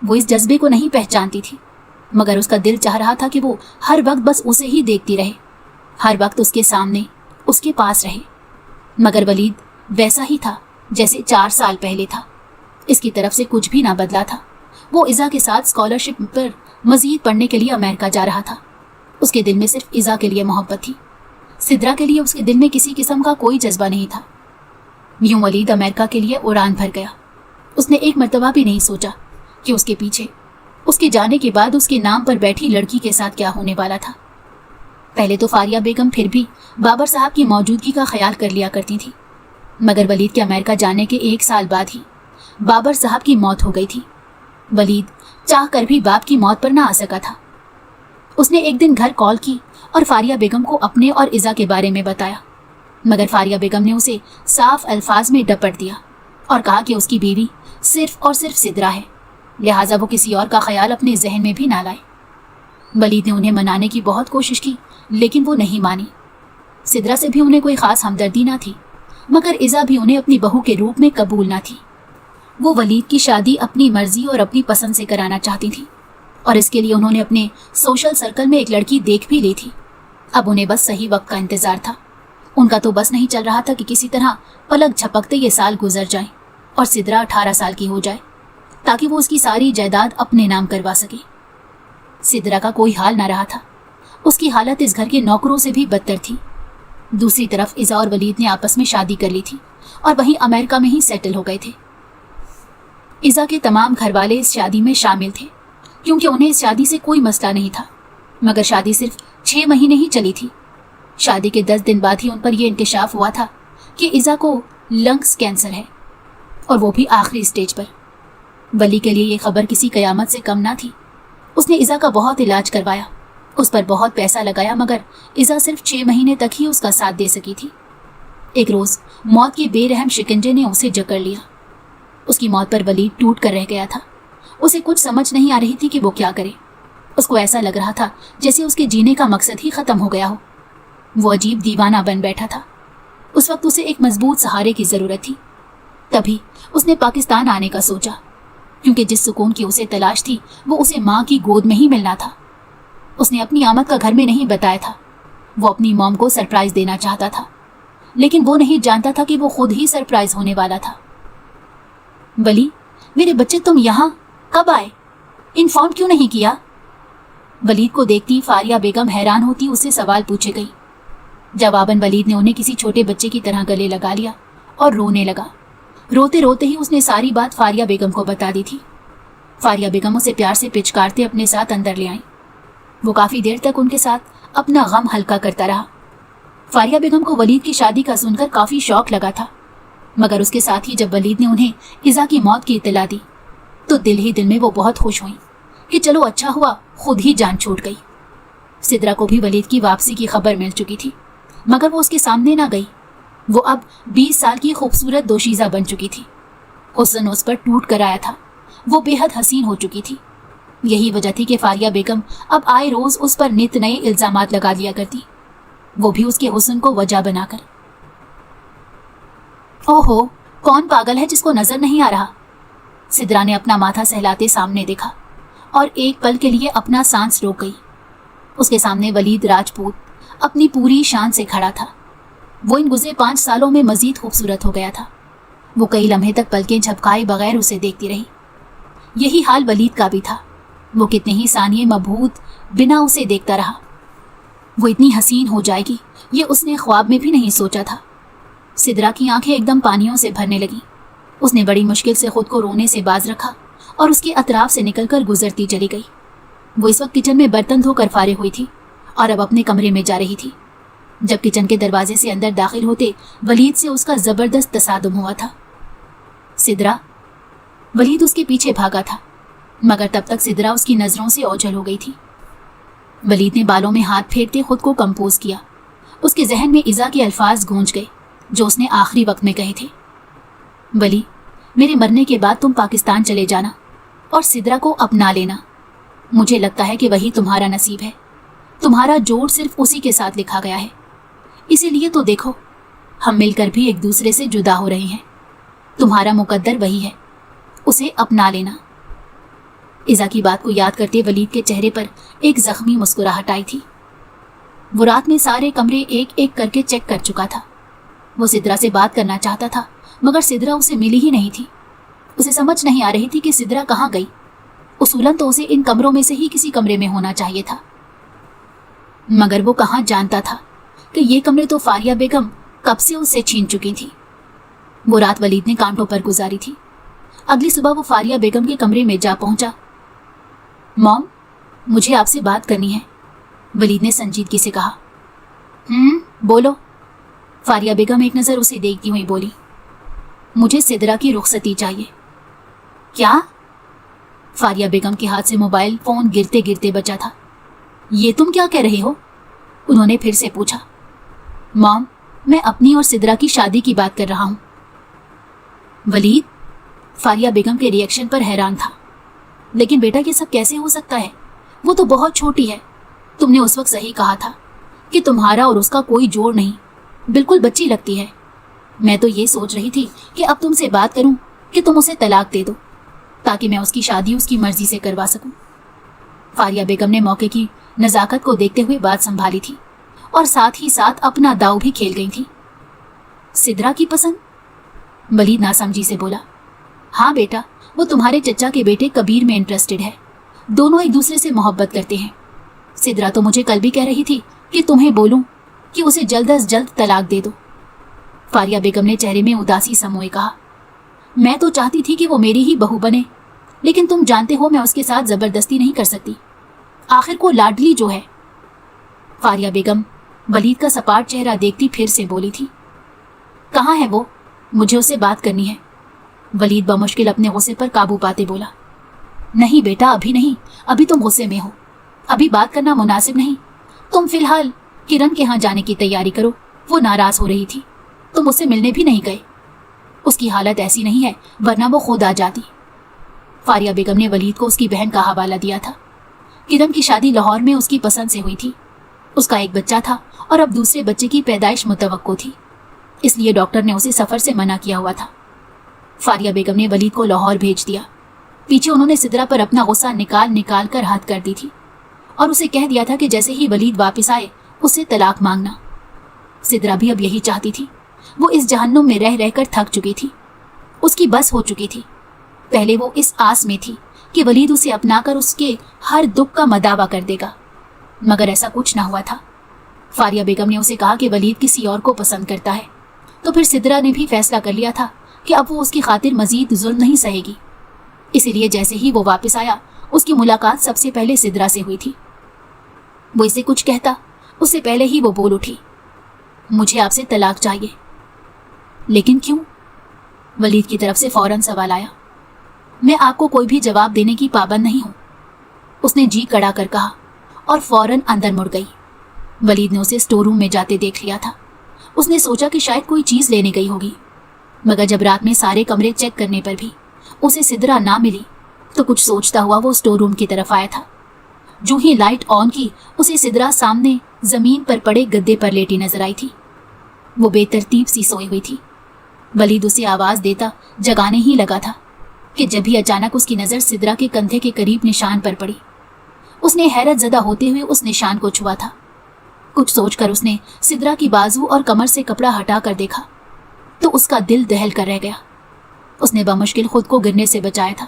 वो इस जज्बे को नहीं पहचानती थी, मगर उसका दिल चाह रहा था कि वो हर वक्त बस उसे ही देखती रहे, हर वक्त उसके सामने, उसके पास रहे। मगर वलीद वैसा ही था जैसे 4 साल पहले था। इसकी तरफ से कुछ भी ना बदला था। वो इज़ा के साथ स्कॉलरशिप पर मज़ीद पढ़ने के लिए अमेरिका जा रहा था। उसके दिल में सिर्फ इज़ा के लिए मोहब्बत थी। सिद्रा के लिए उसके दिल में किसी किस्म का कोई जज्बा नहीं था। यूं वलीद अमेरिका के लिए उड़ान भर गया। उसने एक मर्तबा भी नहीं सोचा कि उसके पीछे, उसके जाने के बाद उसके नाम पर बैठी लड़की के साथ क्या होने वाला था। पहले तो फारिया बेगम फिर भी बाबर साहब की मौजूदगी का ख्याल कर लिया करती थी, मगर वलीद के अमेरिका जाने के 1 साल बाद ही बाबर साहब की मौत हो गई थी। वलीद चाह कर भी बाप की मौत पर ना आ सका था। उसने एक दिन घर कॉल की और फारिया बेगम को अपने और इज़ा के बारे में बताया, मगर फारिया बेगम ने उसे साफ अल्फाज में डपट दिया और कहा कि उसकी बीवी सिर्फ और सिर्फ सिद्रा है, लिहाजा वो किसी और का ख्याल अपने जहन में भी ना लाए। वलीद ने उन्हें मनाने की बहुत कोशिश की, लेकिन वो नहीं मानी। सिद्रा से भी उन्हें कोई ख़ास हमदर्दी ना थी, मगर इज़ा भी उन्हें अपनी बहू के रूप में कबूल ना थी। वो वलीद की शादी अपनी मर्जी और अपनी पसंद से कराना चाहती थी, और इसके लिए उन्होंने अपने सोशल सर्कल में एक लड़की देख भी ली थी। अब उन्हें बस सही वक्त का इंतज़ार था। उनका तो बस नहीं चल रहा था कि किसी तरह पलक झपकते ये साल गुजर जाए और सिद्रा 18 साल की हो जाए, ताकि वो उसकी सारी जायदाद अपने नाम करवा सके। सिद्रा का कोई हाल ना रहा था। उसकी हालत इस घर के नौकरों से भी बदतर थी। दूसरी तरफ इज़ा और वलीद ने आपस में शादी कर ली थी और वहीं अमेरिका में ही सेटल हो गए थे। इज़ा के तमाम घरवाले इस शादी में शामिल थे, क्योंकि उन्हें इस शादी से कोई मसला नहीं था, मगर शादी सिर्फ 6 महीने ही चली थी। शादी के 10 दिन बाद ही उन पर यह इंकशाफ हुआ था कि इज़ा को लंग्स कैंसर है, और वो भी आखिरी स्टेज पर। वली के लिए ये खबर किसी कयामत से कम ना थी। उसने इज़ा का बहुत इलाज करवाया, उस पर बहुत पैसा लगाया, मगर इज़ा सिर्फ 6 महीने तक ही उसका साथ दे सकी थी। एक रोज़ मौत के बेरहम शिकंजे ने उसे जकड़ लिया। उसकी मौत पर वलीद टूट कर रह गया था। उसे कुछ समझ नहीं आ रही थी कि वो क्या करे। उसको ऐसा लग रहा था जैसे उसके जीने का मकसद ही ख़त्म हो गया हो। वो अजीब दीवाना बन बैठा था। उस वक्त उसे एक मजबूत सहारे की ज़रूरत थी। तभी उसने पाकिस्तान आने का सोचा, क्योंकि जिस सुकून की उसे तलाश थी वो उसे माँ की गोद में ही मिलना था। उसने अपनी आमद का घर में नहीं बताया था। वो अपनी मॉम को सरप्राइज़ देना चाहता था, लेकिन वो नहीं जानता था कि वो खुद ही सरप्राइज़ होने वाला था। वली, मेरे बच्चे, तुम यहाँ कब आए? इन्फॉर्म क्यों नहीं किया? वलीद को देखती फारिया बेगम हैरान होती उससे सवाल पूछे गई। जवाबन वलीद ने उन्हें किसी छोटे बच्चे की तरह गले लगा लिया और रोने लगा। रोते रोते ही उसने सारी बात फारिया बेगम को बता दी थी। फारिया बेगम उसे प्यार से पिचकारते अपने साथ अंदर ले आई। वो काफ़ी देर तक उनके साथ अपना गम हल्का करता रहा। फारिया बेगम को वलीद की शादी का सुनकर काफ़ी शौक लगा था, मगर उसके साथ ही जब वलीद ने उन्हें इज़ा की मौत की इत्तला दी तो दिल ही दिल में वो बहुत खुश हुई कि चलो अच्छा हुआ खुद ही जान छूट गई। सिद्रा को भी वलीद की वापसी की खबर मिल चुकी थी, मगर वो उसके सामने ना गई। वो अब 20 साल की खूबसूरत दोशीज़ा बन चुकी थी। हुस्न उस पर टूट कर आया था। वो बेहद हसीन हो चुकी थी। यही वजह थी कि फारिया बेगम अब आए रोज़ उस पर नित नए इल्ज़ामात लगा दिया करती, वो भी उसके हुस्न को वजह बनाकर। ओहो, कौन पागल है जिसको नजर नहीं आ रहा? सिद्रा ने अपना माथा सहलाते सामने देखा और एक पल के लिए अपना सांस रोक गई। उसके सामने वलीद राजपूत अपनी पूरी शान से खड़ा था। वो इन गुज़रे 5 सालों में मजीद खूबसूरत हो गया था। वो कई लम्हे तक पलकें झपकाए बगैर उसे देखती रही। यही हाल वलीद का भी था। वो कितने ही सानिये मबहूत बिना उसे देखता रहा। वो इतनी हसीन हो जाएगी ये उसने ख्वाब में भी नहीं सोचा था। सिद्रा की आंखें एकदम पानियों से भरने लगी। उसने बड़ी मुश्किल से खुद को रोने से बाज रखा और उसके अतराफ से निकलकर गुजरती चली गई। वो इस वक्त किचन में बर्तन धोकर फारिग हुई थी और अब अपने कमरे में जा रही थी। जब किचन के दरवाजे से अंदर दाखिल होते वलीद से उसका जबरदस्त तसादुम हुआ था। सिद्रा। वलीद उसके पीछे भागा था, मगर तब तक सिद्रा उसकी नजरों से ओझल हो गई थी। वलीद ने बालों में हाथ फेरते खुद को कंपोज किया। उसके जहन में इज़ा के अल्फाज गूंज गए जो उसने आखिरी वक्त में कहे थे। वली, मेरे मरने के बाद तुम पाकिस्तान चले जाना और सिद्रा को अपना लेना। मुझे लगता है कि वही तुम्हारा नसीब है। तुम्हारा जोड़ सिर्फ उसी के साथ लिखा गया है। इसीलिए तो देखो, हम मिलकर भी एक दूसरे से जुदा हो रहे हैं। तुम्हारा मुकद्दर वही है, उसे अपना लेना। इज़ा की बात को याद करते वलीद के चेहरे पर एक जख्मी मुस्कुराहट आई थी। वो रात में सारे कमरे एक एक करके चेक कर चुका था। वो सिद्रा से बात करना चाहता था, मगर सिद्रा उसे मिली ही नहीं थी। उसे समझ नहीं आ रही थी कि सिद्रा कहाँ गई। उसूलन तो उसे इन कमरों में से ही किसी कमरे में होना चाहिए था, मगर वो कहाँ जानता था कि ये कमरे तो फारिया बेगम कब से उससे छीन चुकी थी। वो रात वलीद ने कांटों पर गुजारी थी। अगली सुबह वो फारिया बेगम के कमरे में जा पहुंचा। मॉम, मुझे आपसे बात करनी है, वलीद ने संजीदगी से कहा। बोलो। फारिया बेगम एक नज़र उसे देखती हुई बोली, मुझे सिद्रा की रुखसती चाहिए। क्या? फारिया बेगम के हाथ से मोबाइल फोन गिरते गिरते बचा था। ये तुम क्या कह रहे हो? उन्होंने फिर से पूछा। मॉम, मैं अपनी और सिद्रा की शादी की बात कर रहा हूं। वलीद फारिया बेगम के रिएक्शन पर हैरान था। लेकिन बेटा, ये सब कैसे हो सकता है? वो तो बहुत छोटी है। तुमने उस वक्त सही कहा था कि तुम्हारा और उसका कोई जोड़ नहीं, बिल्कुल बच्ची लगती है। मैं तो ये सोच रही थी कि अब तुमसे बात करूं कि तुम उसे तलाक दे दो, ताकि मैं उसकी शादी उसकी मर्जी से करवा सकूं। फारिया बेगम ने मौके की नज़ाकत को देखते हुए बात संभाली थी और साथ ही साथ अपना दाव भी खेल गई थी। सिद्रा की पसंद? वलीद नासमझी से बोला। हाँ बेटा, वो तुम्हारे चचा के बेटे कबीर में इंटरेस्टेड है। दोनों एक दूसरे से मोहब्बत करते हैं। सिद्रा तो मुझे कल भी कह रही थी कि तुम्हें बोलूं कि उसे जल्द अज जल्द तलाक दे दो। फारिया बेगम ने चेहरे में उदासी समोए कहा, मैं तो चाहती थी कि वो मेरी ही बहू बने, लेकिन तुम जानते हो मैं उसके साथ जबरदस्ती नहीं कर सकती। आखिर को लाडली जो है। फारिया बेगम वलीद का सपाट चेहरा देखती फिर से बोली थी। कहाँ है वो? मुझे उससे बात करनी है। वलीद बमुश्किल अपने गुस्से पर काबू पाते बोला। नहीं बेटा, अभी नहीं, अभी तुम गुस्से में हो, अभी बात करना मुनासिब नहीं। तुम फिलहाल किरण के यहाँ जाने की तैयारी करो। वो नाराज हो रही थी, तुम उससे मिलने भी नहीं गए। उसकी हालत ऐसी नहीं है, वरना वो खुद आ जाती। फारिया बेगम ने वलीद को उसकी बहन का हवाला दिया था। किरण की शादी लाहौर में उसकी पसंद से हुई थी। उसका एक बच्चा था और अब दूसरे बच्चे की पैदाइश मुतवक्को थी, इसलिए डॉक्टर ने उसे सफ़र से मना किया हुआ था। फारिया बेगम ने वलीद को लाहौर भेज दिया। पीछे उन्होंने सिद्रा पर अपना गुस्सा निकाल निकाल कर हद कर दी थी और उसे कह दिया था कि जैसे ही वलीद वापस आए उससे तलाक मांगना। सिद्रा भी अब यही चाहती थी। वो इस जहन्नुम में रह रहकर थक चुकी थी। उसकी बस हो चुकी थी। पहले वो इस आस में थी कि वलीद उसे अपनाकर उसके हर दुख का मदावा कर देगा, मगर ऐसा कुछ ना हुआ था। फारिया बेगम ने उसे कहा कि वलीद किसी और को पसंद करता है, तो फिर सिद्रा ने भी फैसला कर लिया था कि अब वो उसकी खातिर मजीद जुल्म नहीं सहेगी। इसीलिए जैसे ही वो वापस आया, उसकी मुलाकात सबसे पहले सिद्रा से हुई थी। वो इसे कुछ कहता उससे पहले ही वो बोल उठी, मुझे आपसे तलाक चाहिए। लेकिन क्यों? वलीद की तरफ से फौरन सवाल आया। मैं आपको कोई भी जवाब देने की पाबंद नहीं हूं, उसने जी कड़ा कर कहा और फौरन अंदर मुड़ गई। वलीद ने उसे स्टोर रूम में जाते देख लिया था। उसने सोचा कि शायद कोई चीज लेने गई होगी, मगर जब रात में सारे कमरे चेक करने पर भी उसे सिद्रा ना मिली तो कुछ सोचता हुआ वो स्टोर रूम की तरफ आया था। जो ही लाइट ऑन की, उसे सिद्रा सामने जमीन पर पड़े गद्दे पर लेटी नजर आई थी। वो बेतरतीब सी सोई हुई थी। वलीद उसे आवाज देता जगाने ही लगा था कि जब ही अचानक उसकी नजर सिद्रा के कंधे के करीब निशान पर पड़ी। उसने हैरत ज़दा होते हुए उस निशान को छुआ था। कुछ सोचकर उसने सिद्रा की बाजू और कमर से कपड़ा हटा कर देखा तो उसका दिल दहल कर रह गया। उसने बमुश्किल खुद को गिरने से बचाया था।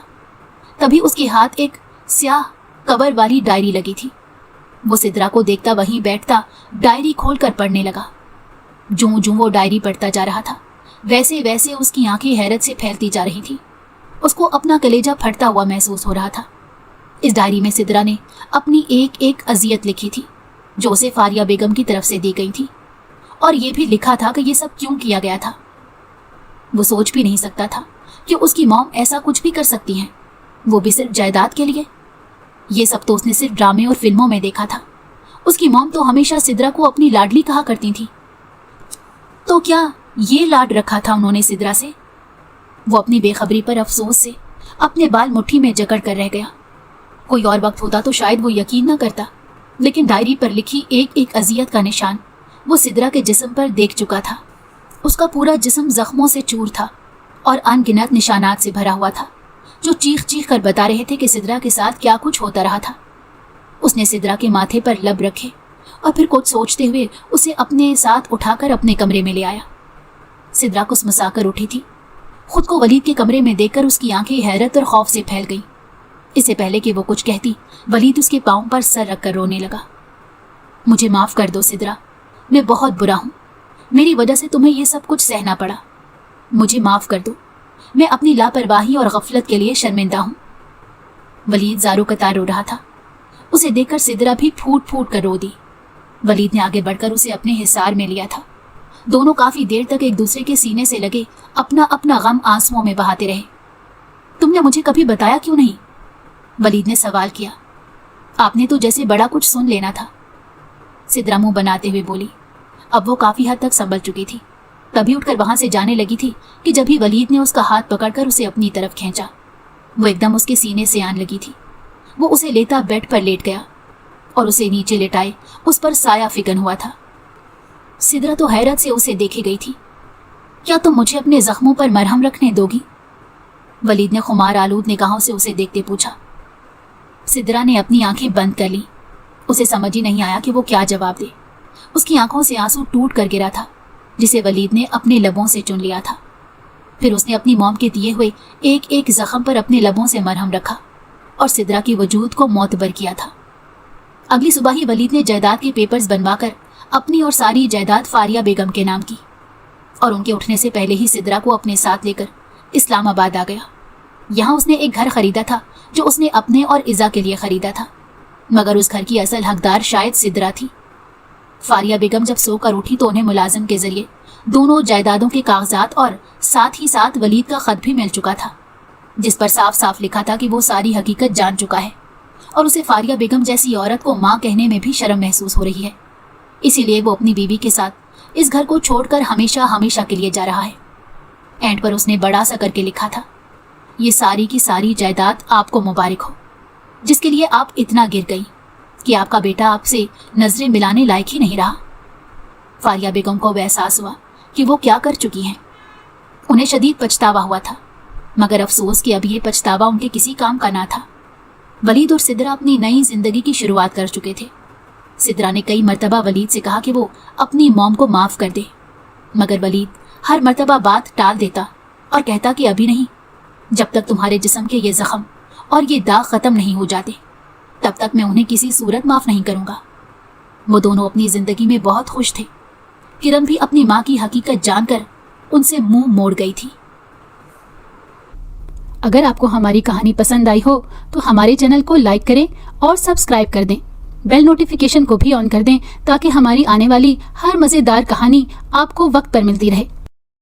तभी उसके हाथ एक स्याह कवर वाली डायरी लगी थी। वो सिद्रा को देखता वहीं बैठता डायरी खोलकर पढ़ने लगा। जूं जूं वो डायरी पढ़ता जा रहा था वैसे वैसे उसकी आंखें हैरत से फैलती जा रही थी। उसको अपना कलेजा फटता हुआ महसूस हो रहा था। इस डायरी में सिद्रा ने अपनी एक एक अजियत लिखी थी जो उसे फारिया बेगम की तरफ से दी गई थी, और ये भी लिखा था कि ये सब क्यों किया गया था। वो सोच भी नहीं सकता था कि उसकी मॉम ऐसा कुछ भी कर सकती हैं, वो भी सिर्फ जायदाद के लिए। ये सब तो उसने सिर्फ ड्रामे और फिल्मों में देखा था। उसकी मॉम तो हमेशा सिद्रा को अपनी लाडली कहा करती थी। तो क्या ये लाड रखा था उन्होंने सिद्रा से? वो अपनी बेखबरी पर अफसोस से अपने बाल मुट्ठी में जकड़ कर रह गया। कोई और वक्त होता तो शायद वो यकीन न करता, लेकिन डायरी पर लिखी एक एक अजियत का निशान वो सिद्रा के जिस्म पर देख चुका था। उसका पूरा जिस्म जख्मों से चूर था और अनगिनत निशानात से भरा हुआ था जो चीख चीख कर बता रहे थे कि सिद्रा के साथ क्या कुछ होता रहा था। उसने सिद्रा के माथे पर लब रखे और फिर कुछ सोचते हुए उसे अपने साथ उठाकर अपने कमरे में ले आया। सिद्रा कुसमुसाकर उठी थी। खुद को वलीद के कमरे में देखकर उसकी आंखें हैरत और खौफ से फैल गईं। इससे पहले कि वो कुछ कहती, वलीद उसके पांव पर सर रखकर रोने लगा। मुझे माफ कर दो सिद्रा, मैं बहुत बुरा हूं। मेरी वजह से तुम्हें ये सब कुछ सहना पड़ा। मुझे माफ कर दो, मैं अपनी लापरवाही और गफलत के लिए शर्मिंदा हूं। वलीद ज़ारो कतार रो रहा था। उसे देखकर सिद्रा भी फूट फूट कर रो दी। वलीद ने आगे बढ़कर उसे अपने हिसार में लिया था। दोनों काफी देर तक एक दूसरे के सीने से लगे अपना अपना गम आंसुओं में बहाते रहे। तुमने मुझे कभी बताया क्यों नहीं? वलीद ने सवाल किया। आपने तो जैसे बड़ा कुछ सुन लेना था, सिद्रा मुंह बनाते हुए बोली। अब वो काफी हद तक संभल चुकी थी। तभी उठकर वहां से जाने लगी थी कि जब ही वलीद ने उसका हाथ पकड़कर उसे अपनी तरफ खींचा। वो एकदम उसके सीने से आने लगी थी। वो उसे लेता बेड पर लेट गया और उसे नीचे लेटाए उस पर साया फिकन हुआ था। सिद्रा तो हैरत से उसे देखे गई थी। क्या तुम मुझे अपने जख्मों पर मरहम रखने दोगी? वलीद ने खुमार आलूद निगाहों से उसे देखते पूछा। सिद्रा ने अपनी आंखें बंद कर ली। उसे समझ ही नहीं आया कि वो क्या जवाब दे। उसकी आंखों से आंसू टूट कर गिरा था जिसे वलीद ने अपने लबों से चुन लिया था। फिर उसने अपनी मॉम के दिए हुए एक एक जख्म पर अपने लबों से मरहम रखा और सिद्रा की वजूद को मोतबर किया था। अगली सुबह ही वलीद ने जायदाद के पेपर्स बनवाकर अपनी और सारी जायदाद फारिया बेगम के नाम की और उनके उठने से पहले ही सिद्रा को अपने साथ लेकर इस्लामाबाद आ गया। यहाँ उसने एक घर खरीदा था जो उसने अपने और इज़ा के लिए खरीदा था, मगर उस घर की असल हकदार शायद सिद्रा थी। फारिया बेगम जब सोकर उठी तो उन्हें मुलाजिम के जरिए दोनों जायदादों के कागजात और साथ ही साथ वलीद का खत भी मिल चुका था जिस पर साफ साफ लिखा था कि वो सारी हकीकत जान चुका है और उसे फारिया बेगम जैसी औरत को माँ कहने में भी शर्म महसूस हो रही है। इसीलिए वो अपनी बीवी के साथ इस घर को छोड़कर हमेशा हमेशा के लिए जा रहा है। एंड पर उसने बड़ा सा करके लिखा था, ये सारी की सारी जायदाद आपको मुबारक हो जिसके लिए आप इतना गिर गई कि आपका बेटा आपसे नजरें मिलाने लायक ही नहीं रहा। फारिया बेगम को एहसास हुआ कि वो क्या कर चुकी हैं। उन्हें शदीद पछतावा हुआ था, मगर अफसोस कि अब ये पछतावा उनके किसी काम का ना था। वलीद और सिद्रा अपनी नई जिंदगी की शुरुआत कर चुके थे। सिद्रा ने कई मर्तबा वलीद से कहा कि वो अपनी मॉम को माफ कर दे, मगर वलीद हर मर्तबा बात टाल देता और कहता कि अभी नहीं, जब तक तुम्हारे जिस्म के ये जख्म और ये दाग खत्म नहीं हो जाते तब तक मैं उन्हें किसी सूरत माफ नहीं करूंगा। वो दोनों अपनी जिंदगी में बहुत खुश थे। किरण भी अपनी माँ की हकीकत जानकर उनसे मुंह मोड़ गई थी। अगर आपको हमारी कहानी पसंद आई हो तो हमारे चैनल को लाइक करें और सब्सक्राइब कर दें। बेल नोटिफिकेशन को भी ऑन कर दें ताकि हमारी आने वाली हर मज़ेदार कहानी आपको वक्त पर मिलती रहे।